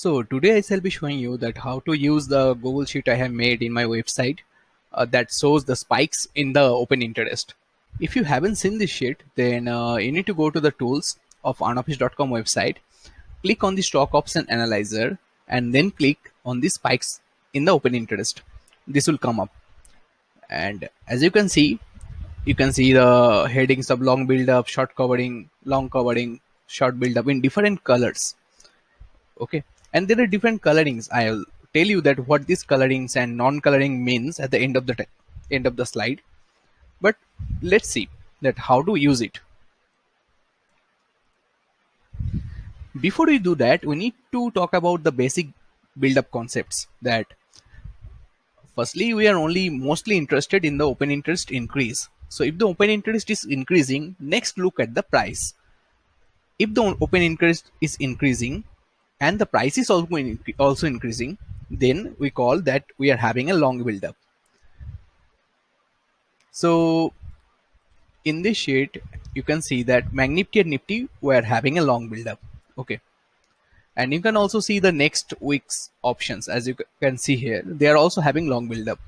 So today I shall be showing you that how to use the Google Sheet I have made in my website that shows the spikes in the open interest. If you haven't seen this sheet, then you need to go to the tools of unoffice.com website, click on the stock option analyzer, and then click on the spikes in the open interest. This will come up, and as you can see the headings of long build up, short covering, long covering, short build up in different colors. Okay, and there are different colorings. I'll tell you that what these colorings and non-coloring means at the end of the end of the slide, but let's see that how to use it. Before we do that, we need to talk about the basic build-up concepts. That firstly, we are only mostly interested in the open interest increase. So if the open interest is increasing, next look at the price. If the open interest is increasing and the price is also increasing, then we call that we are having a long build up. So in this sheet you can see that Bank Nifty and Nifty were having a long build up. Okay, and you can also see the next week's options. As you can see here, they are also having long build up.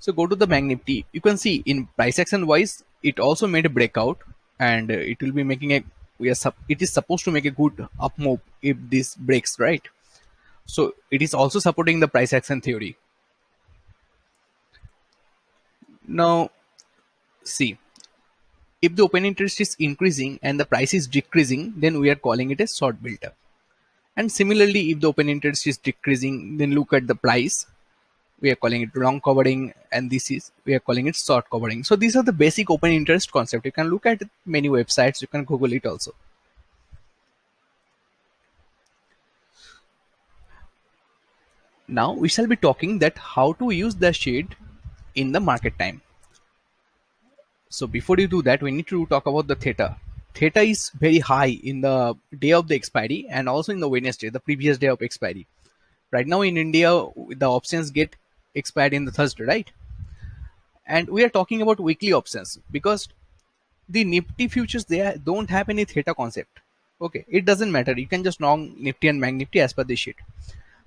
So go to the Bank Nifty, you can see in price action wise it also made a breakout, and it will be making a it is supposed to make a good up move if this breaks, right? So it is also supporting the price action theory. Now see, if the open interest is increasing and the price is decreasing, then we are calling it a short build up. And similarly, if the open interest is decreasing, then look at the price, we are calling it long covering, and this is we are calling it short covering. So these are the basic open interest concept. You can look at many websites, you can Google it also. Now we shall be talking that how to use the sheet in the market time. So before you do that, we need to talk about the theta. Theta is very high in the day of the expiry and also in the Wednesday, the previous day of expiry. Right now in India, the options get expired in the Thursday, right? And we are talking about weekly options because the Nifty futures, don't have any theta concept. Okay, it doesn't matter. You can just long Nifty and Bank Nifty as per the sheet.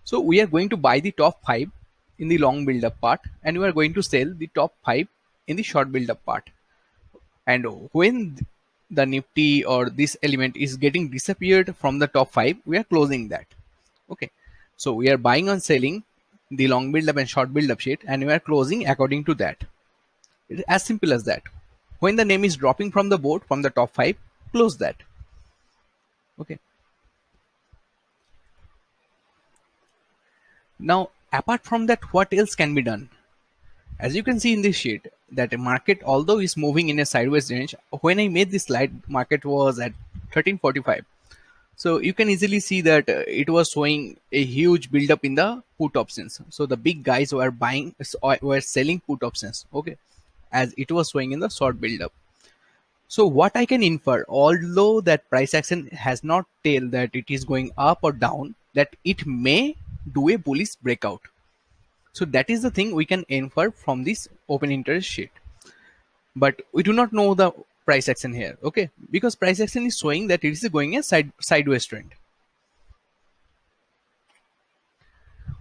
So we are going to buy the top 5 in the long build up part, and we are going to sell the top 5 in the short build up part. And when the Nifty or this element is getting disappeared from the top 5, we are closing that. Okay, so we are buying and selling the long build up and short build up sheet, and we are closing according to that. It's as simple as that. When the name is dropping from the board from the top 5, close that. Okay, now apart from that, what else can be done? As you can see in this sheet, that a market, although is moving in a sideways range, when I made this slide, market was at 1345. So you can easily see that it was showing a huge build up in the put options. So the big guys were buying, were selling put options. Okay, as it was showing in the short build up. So what I can infer, although that price action has not tell that it is going up or down, that it may do a bullish breakout. So that is the thing we can infer from this open interest sheet. But we do not know the price action here, okay? Because price action is showing that it is going a sideways trend.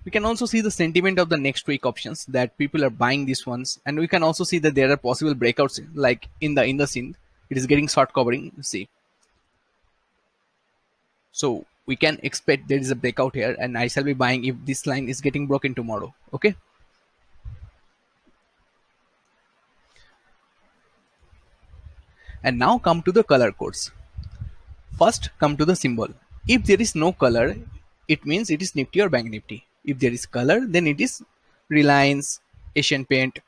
We can also see the sentiment of the next week options, that people are buying these ones, and we can also see that there are possible breakouts like in the scene. It is getting short covering. See, so we can expect there is a breakout here, and I shall be buying if this line is getting broken tomorrow. Okay. And now come to the color codes. First, come to the symbol. If there is no color, it means it is Nifty or Bank Nifty. If there is color, then it is Reliance, Asian Paint,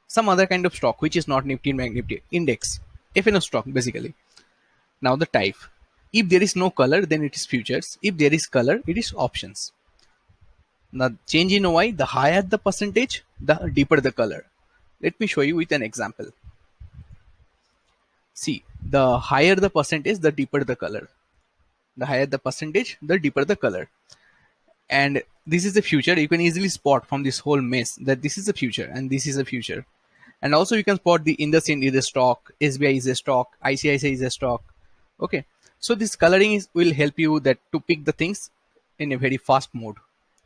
some other kind of stock which is not Nifty and Bank Nifty. Index, FNO stock basically. Now the type. If there is no color, then it is futures. If there is color, it is options. Now change in OI, the higher the percentage, the deeper the color. Let me show you with an example. See, the higher the percentage, the deeper the color. The higher the percentage, the deeper the color. And this is the future. You can easily spot from this whole mess that this is a future and this is a future. And also you can spot the IndusInd is a stock, SBI is a stock, ICICI is a stock. Okay, so this coloring will help you that to pick the things in a very fast mode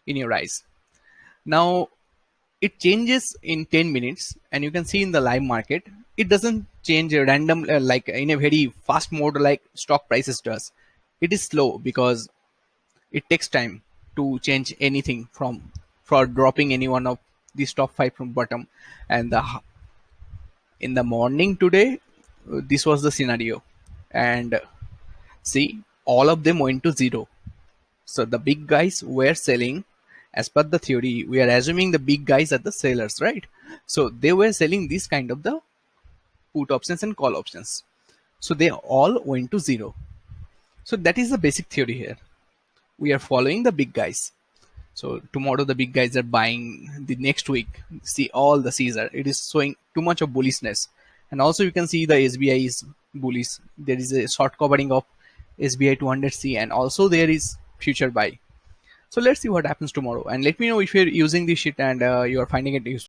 in your eyes. Now it changes in 10 minutes, and you can see in the live market it doesn't change a random like in a very fast mode like stock prices does. It is slow because it takes time to change anything from for dropping any one of these top 5 from bottom. And in the morning today, this was the scenario, and see, all of them went to zero. So the big guys were selling. As per the theory, we are assuming the big guys are the sellers, right? So they were selling this kind of the put options and call options. So they all went to zero. So that is the basic theory here. We are following the big guys. So tomorrow the big guys are buying. The next week, see all the Caesar. It is showing too much of bullishness, and also you can see the SBI is bullish. There is a short covering of SBI 200C, and also there is future buy. So let's see what happens tomorrow, and let me know if you're using this shit and you are finding it useful.